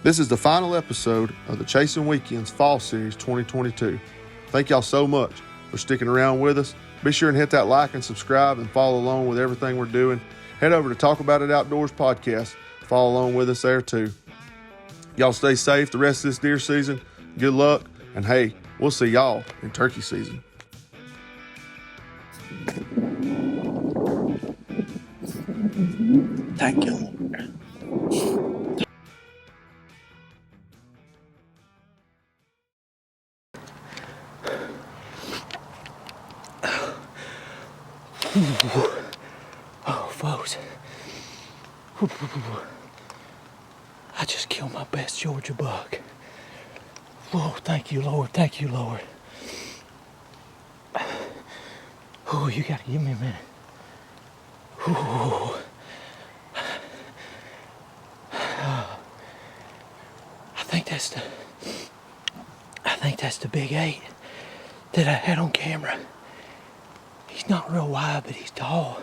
This is the final episode of the Chasing Weekends Fall Series 2022. Thank y'all so much for sticking around with us. Be sure and hit that like and subscribe and follow along with everything we're doing. Head over to Talk About It Outdoors podcast. Follow along with us there too. Y'all stay safe the rest of this deer season. Good luck. And hey, we'll see y'all in turkey season. Thank you, Lord. Oh, folks. I just killed my best Georgia buck. Oh, thank you, Lord. Thank you, Lord. Oh, you gotta give me a minute. Oh. I think that's the big 8 that I had on camera. He's not real wide, but he's tall.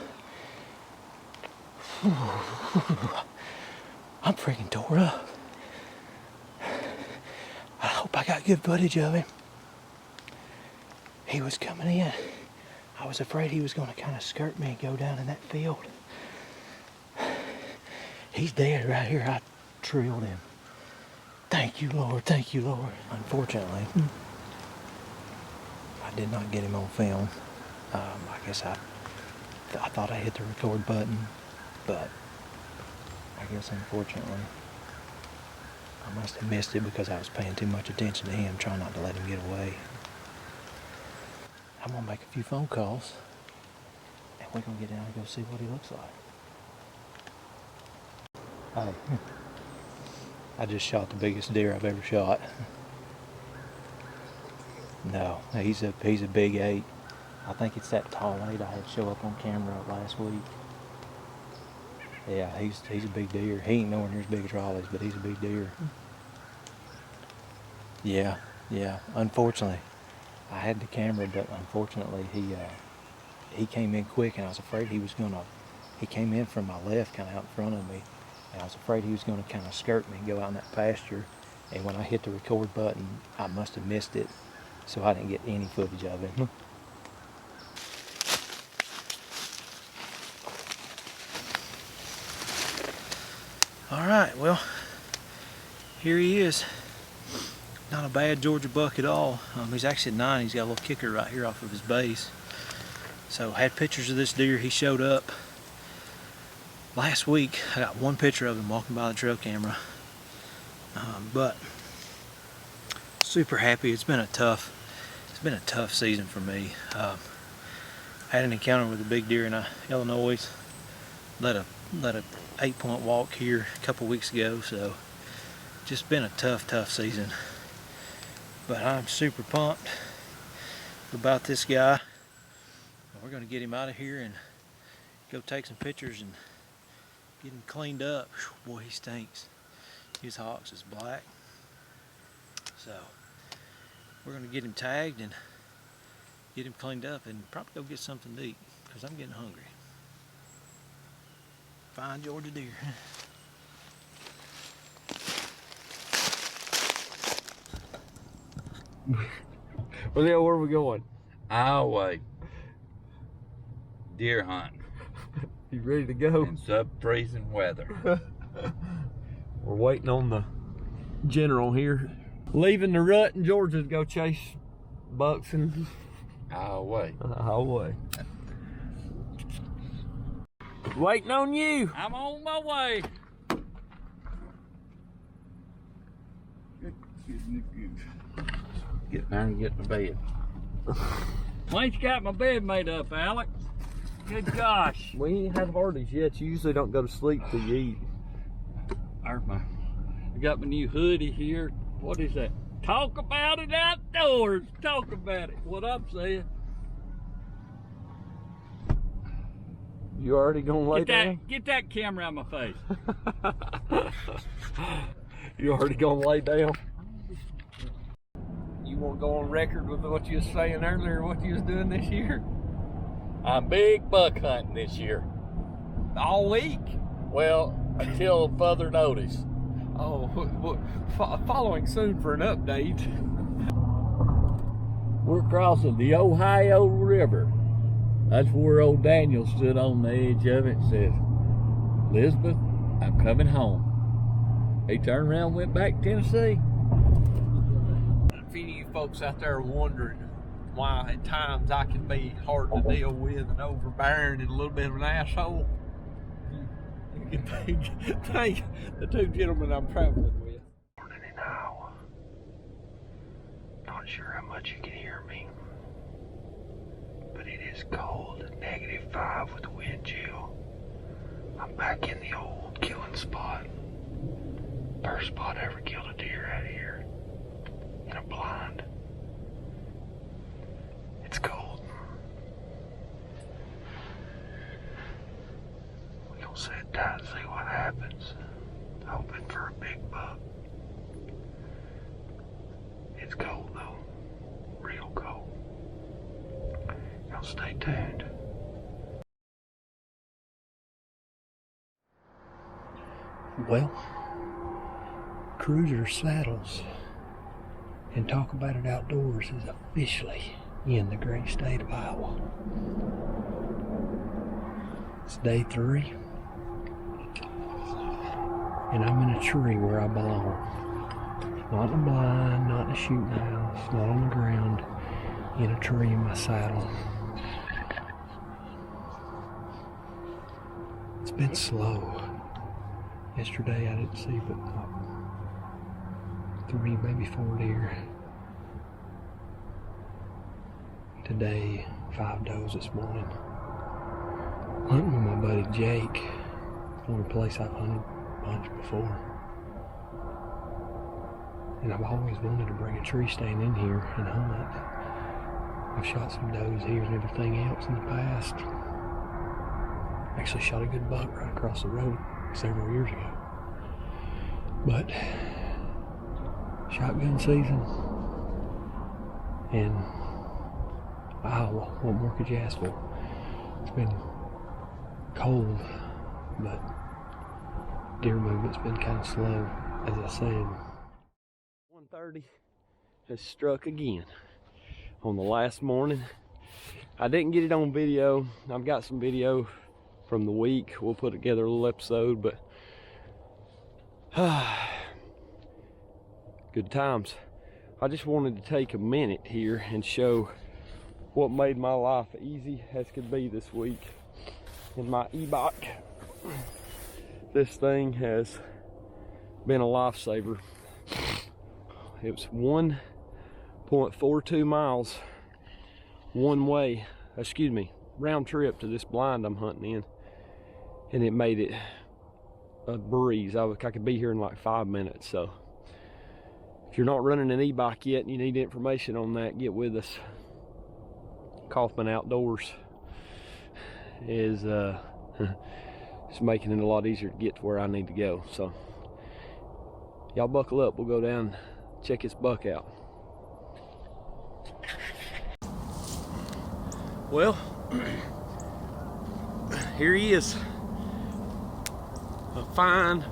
I'm freaking tore up. I hope I got good footage of him. He was coming in. I was afraid he was going to kind of skirt me and go down in that field. He's dead right here. I trilled him. Thank you, Lord. Thank you, Lord. Unfortunately, I did not get him on film. I guess I thought I hit the record button, but I guess unfortunately I must have missed it because I was paying too much attention to him, trying not to let him get away. I'm gonna make a few phone calls and we're gonna get down and go see what he looks like. Hey, I just shot the biggest deer I've ever shot. No, he's a big 8. I think it's that tall 8 I had show up on camera last week. Yeah, he's a big deer. He ain't nowhere near as big as Raleigh's, but he's a big deer. Yeah. Unfortunately, I had the camera, but unfortunately he came in quick, and I was afraid he came in from my left, kind of out in front of me, and I was afraid he was going to kind of skirt me and go out in that pasture. And when I hit the record button, I must have missed it, so I didn't get any footage of him. All right, well, here he is. Not a bad Georgia buck at all. He's actually at 9. He's got a little kicker right here off of his base. So I had pictures of this deer. He showed up last week. I got one picture of him walking by the trail camera. But super happy. It's been a tough season for me. I had an encounter with a big deer in Illinois. Let a 8-point walk here a couple weeks ago, so just been a tough season. But I'm super pumped about this guy. We're gonna get him out of here and go take some pictures and get him cleaned up. Boy, he stinks. His hocks is black. So we're gonna get him tagged and get him cleaned up and probably go get something to eat because I'm getting hungry. Fine Georgia deer. Well, yeah, where are we going? Iowa deer hunt You ready to go? in sub-freezing weather. We're waiting on the general here. Leaving the rut in Georgia to go chase bucks and Iowa. highway. Waiting on you. I'm on my way. Get down and get to bed. Wayne's got my bed made up, Alex. Good gosh. We ain't had Hardee's yet. You usually don't go to sleep till you eat. I got my new hoodie here. What is that? Talk about it outdoors. Talk about it. What I'm saying. You already gonna lay down? Get that camera out of my face. You already gonna lay down? You want to go on record with what you was saying earlier, what you was doing this year? I'm big buck hunting this year. All week? Well, until further notice. Oh, following soon for an update. We're crossing the Ohio River. That's where old Daniel stood on the edge of it and said, "Elizabeth, I'm coming home." He turned around and went back to Tennessee. If any of you folks out there are wondering why at times I can be hard to deal with and overbearing and a little bit of an asshole, you can thank the two gentlemen I'm traveling with. Morning in Iowa. Not sure how much you can hear me, but it is cold at -5 with wind chill. I'm back in the old killing spot. First spot I ever killed a deer out here in a blind. It's cold. We're gonna sit tight and see what happens. Hoping for a big buck. It's cold though. Real cold. Y'all stay tuned. Well, Cruiser Saddles and Talk About It Outdoors is officially in the great state of Iowa. It's day 3, and I'm in a tree where I belong. Not in a blind, not in a shooting house, not on the ground, in a tree in my saddle. It's been slow. Yesterday I didn't see but 3, maybe 4 deer. Today, 5 does this morning. Hunting with my buddy Jake. Only place I've hunted a bunch before. And I've always wanted to bring a tree stand in here and hunt. I've shot some does here and everything else in the past. Actually shot a good buck right across the road several years ago. But shotgun season and Iowa, what more could you ask for? It's been cold, but deer movement's been kind of slow, as I said. 1:30 has struck again on the last morning. I didn't get it on video. I've got some video from the week. We'll put together a little episode, but good times. I just wanted to take a minute here and show what made my life easy as could be this week in my e-bike. This thing has been a lifesaver. It was 1.42 miles one way, round trip to this blind I'm hunting in, and it made it a breeze. I could be here in like 5 minutes. So if you're not running an e-bike yet and you need information on that, get with us. Kaufman Outdoors is it's making it a lot easier to get to where I need to go. So y'all buckle up, we'll go down, check this buck out. Well, here he is. A fine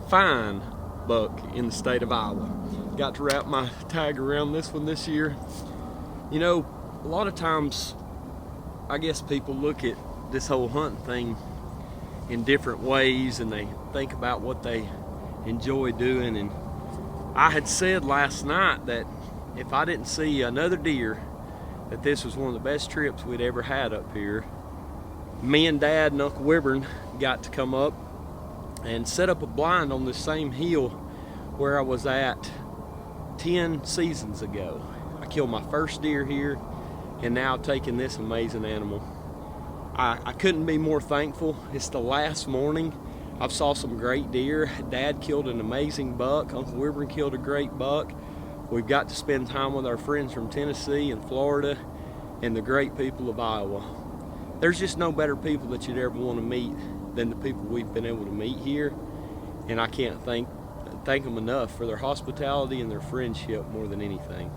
buck in the state of Iowa. Got to wrap my tag around this one this year. You know, a lot of times I guess people look at this whole hunting thing in different ways and they think about what they enjoy doing. And I had said last night that if I didn't see another deer, that this was one of the best trips we'd ever had up here. Me and Dad and Uncle Wyvern got to come up and set up a blind on the same hill where I was at 10 seasons ago. I killed my first deer here, and now taking this amazing animal. I couldn't be more thankful. It's the last morning. I've saw some great deer. Dad killed an amazing buck. Uncle Wyvern killed a great buck. We've got to spend time with our friends from Tennessee and Florida and the great people of Iowa. There's just no better people that you'd ever want to meet than the people we've been able to meet here. And I can't thank them enough for their hospitality and their friendship more than anything.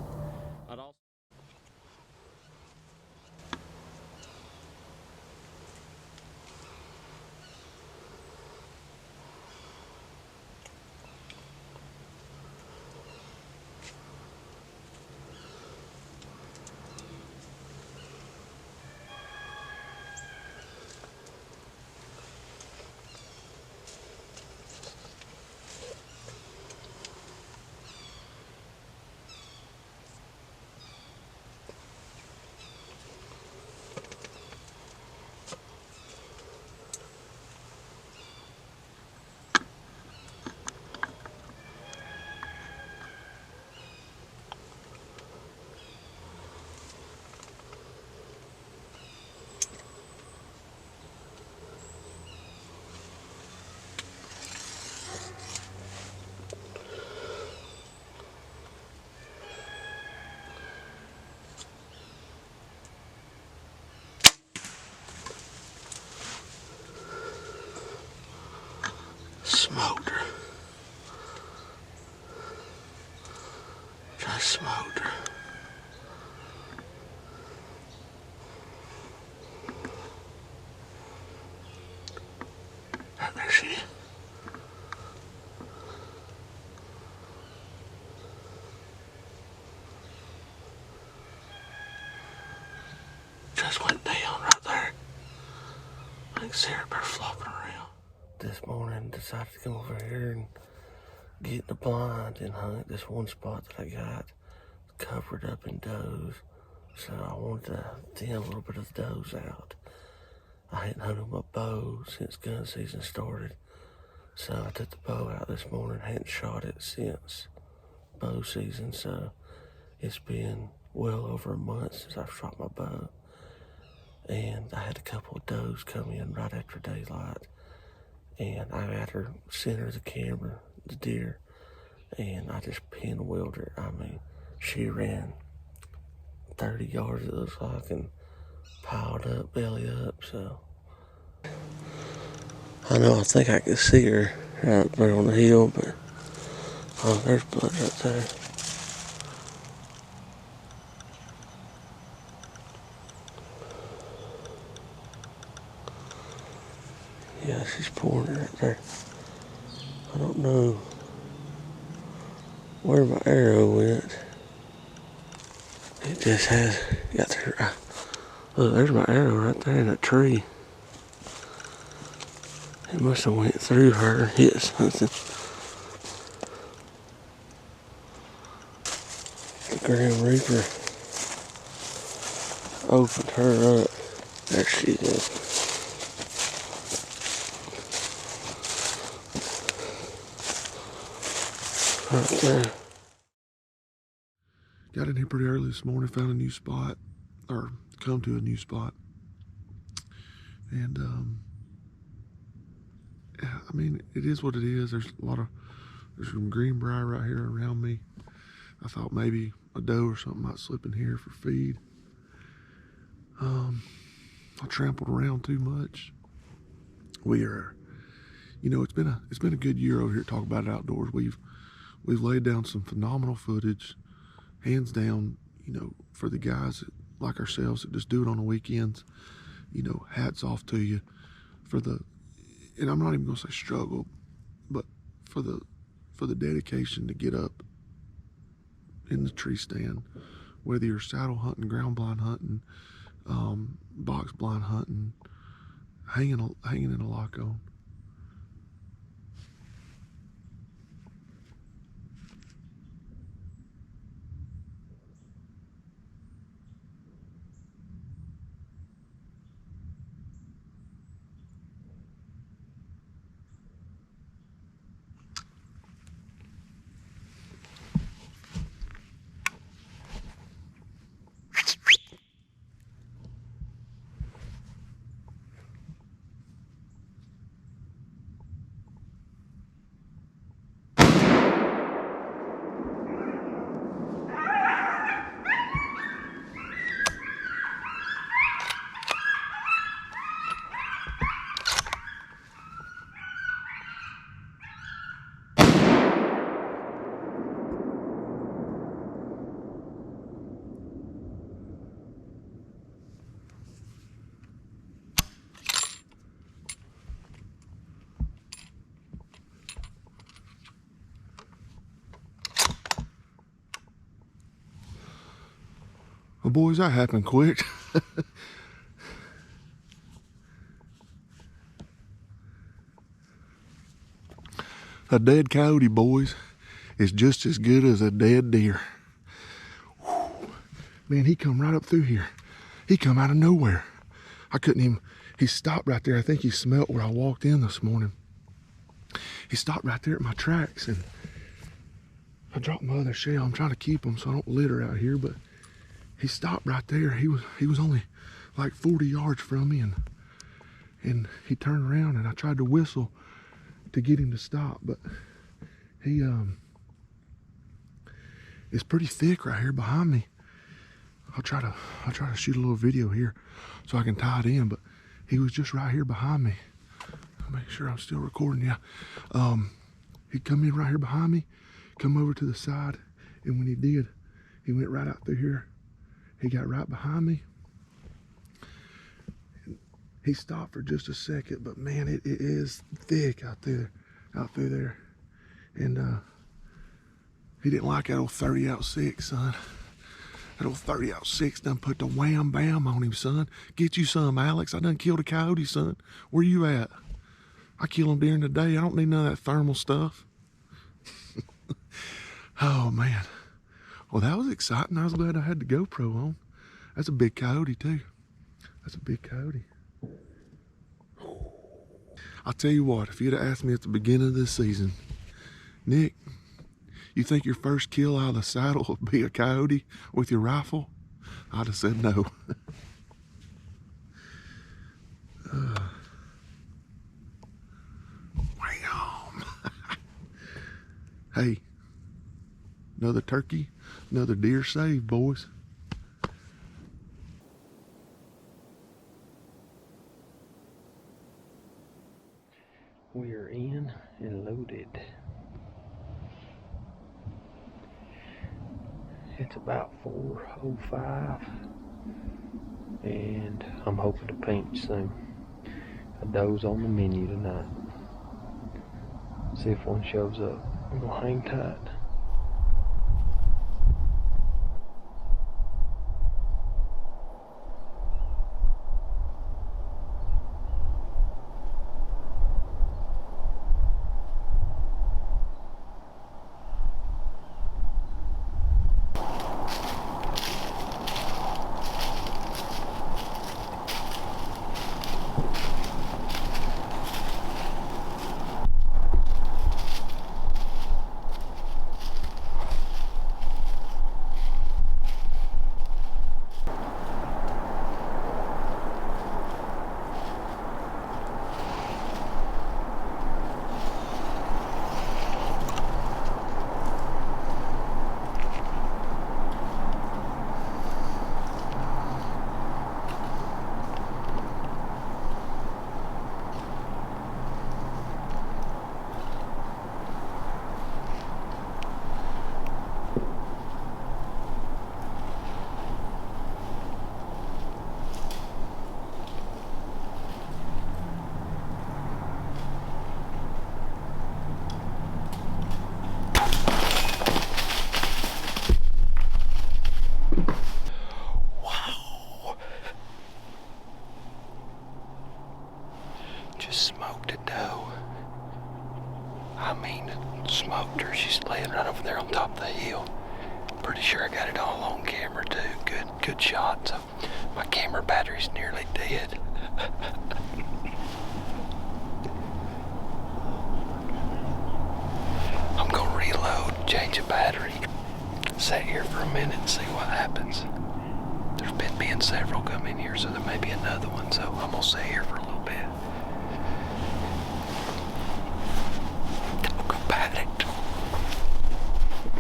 Just smoked her. Oh, there she is. Just went down right there. I can see her bird flopping around. This morning, decided to come over here and get the blind and hunt this one spot that I got covered up in does. So I wanted to thin a little bit of the does out. I hadn't hunted my bow since gun season started. So I took the bow out this morning, hadn't shot it since bow season. So it's been well over a month since I've shot my bow. And I had a couple of does come in right after daylight. And I got her center of the camera, the deer, and I just pinwheeled her. I mean, she ran 30 yards, it looks like, and piled up, belly up, so. I know, I think I can see her right there on the hill, but, oh, there's blood right there. Yeah, she's pouring it right there. I don't know where my arrow went. It just has got there. Look, there's my arrow right there in that tree. It must have went through her, hit something. The Grim Reaper opened her up. There she is. Right there. Got in here pretty early this morning, found a new spot, or come to a new spot. And, yeah, I mean, it is what it is. There's some greenbrier right here around me. I thought maybe a doe or something might slip in here for feed. I trampled around too much. We are, you know, it's been a good year over here at Talk About It Outdoors. We've laid down some phenomenal footage, hands down, you know, for the guys that, like ourselves, that just do it on the weekends. You know, hats off to you for the, and I'm not even gonna say struggle, but for the dedication to get up in the tree stand, whether you're saddle hunting, ground blind hunting, box blind hunting, hanging in a lock on. Well, boys, that happened quick. A dead coyote, boys, is just as good as a dead deer. Whew. Man, he come right up through here. He come out of nowhere. I couldn't even, he stopped right there. I think he smelt where I walked in this morning. He stopped right there at my tracks, and I dropped my other shell. I'm trying to keep them so I don't litter out here, but he stopped right there. He was only like 40 yards from me, and he turned around, and I tried to whistle to get him to stop, but he it's pretty thick right here behind me. I'll try to shoot a little video here so I can tie it in, but he was just right here behind me. I'll make sure I'm still recording. Yeah, he come in right here behind me, come over to the side, And when he did, he went right out through here. He got right behind me. He stopped for just a second, but man, it is thick out through there. And he didn't like that old 30-06, son. That old 30-06 done put the wham bam on him, son. Get you some, Alex. I done killed a coyote, son. Where you at? I kill them during the day. I don't need none of that thermal stuff. Oh man. Well, that was exciting. I was glad I had the GoPro on. That's a big coyote too. That's a big coyote. I'll tell you what, if you'd have asked me at the beginning of this season, Nick, you think your first kill out of the saddle would be a coyote with your rifle? I'd have said no. Wham! Hey, another turkey, another deer saved, boys. We are in and loaded. It's about 4:05 and I'm hoping to pinch soon. A doe's on the menu tonight. See if one shows up. I'm gonna hang tight. Smoked a doe. I mean, smoked her. She's laying right over there on top of the hill. Pretty sure I got it all on camera too. Good shot. So my camera battery's nearly dead. I'm gonna reload, change the battery, sit here for a minute and see what happens. There's been several come in here, so there may be another one. So I'm gonna sit here for a little bit.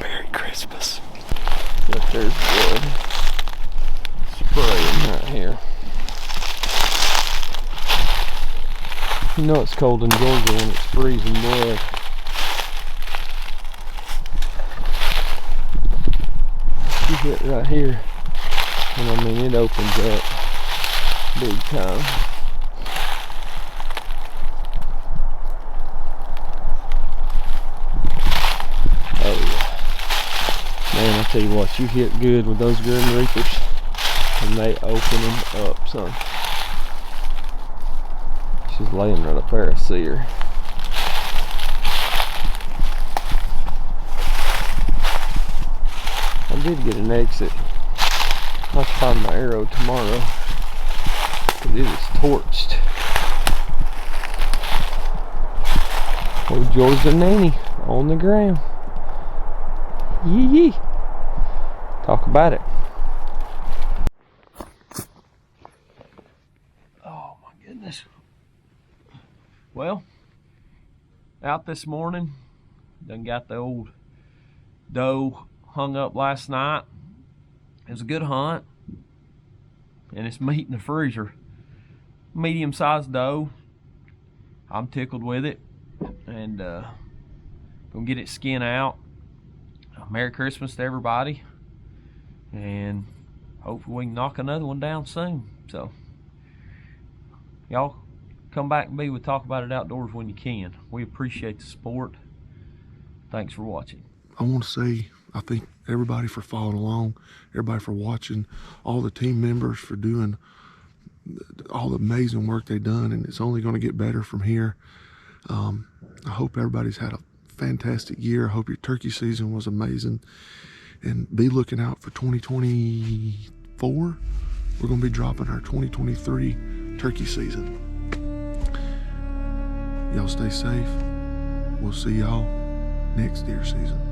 Merry Christmas. Look, there's blood spraying right here. You know it's cold in Georgia when it's freezing blood. You hit right here, and I mean it opens up big time. Oh yeah. Man, I tell you what, you hit good with those Grim Reapers and they open them up, son. She's laying right up there, I see her. I did get an exit. I'll have to find my arrow tomorrow, but it is torched. Oh, Georgia Nanny on the ground. Yee. Talk about it. Oh my goodness. Well, out this morning, done got the old doe hung up last night. It was a good hunt, and it's meat in the freezer. Medium-sized doe. I'm tickled with it, and gonna get its skin out. Merry Christmas to everybody, and hopefully we can knock another one down soon. So y'all come back and be with Talk About It Outdoors when you can. We appreciate the support. Thanks for watching. I want to say, I thank everybody for following along, everybody for watching, all the team members for doing all the amazing work they've done, and it's only going to get better from here. I hope everybody's had a fantastic year. I hope your turkey season was amazing, and be looking out for 2024. We're going to be dropping our 2023 turkey season. Y'all stay safe. We'll see y'all next deer season.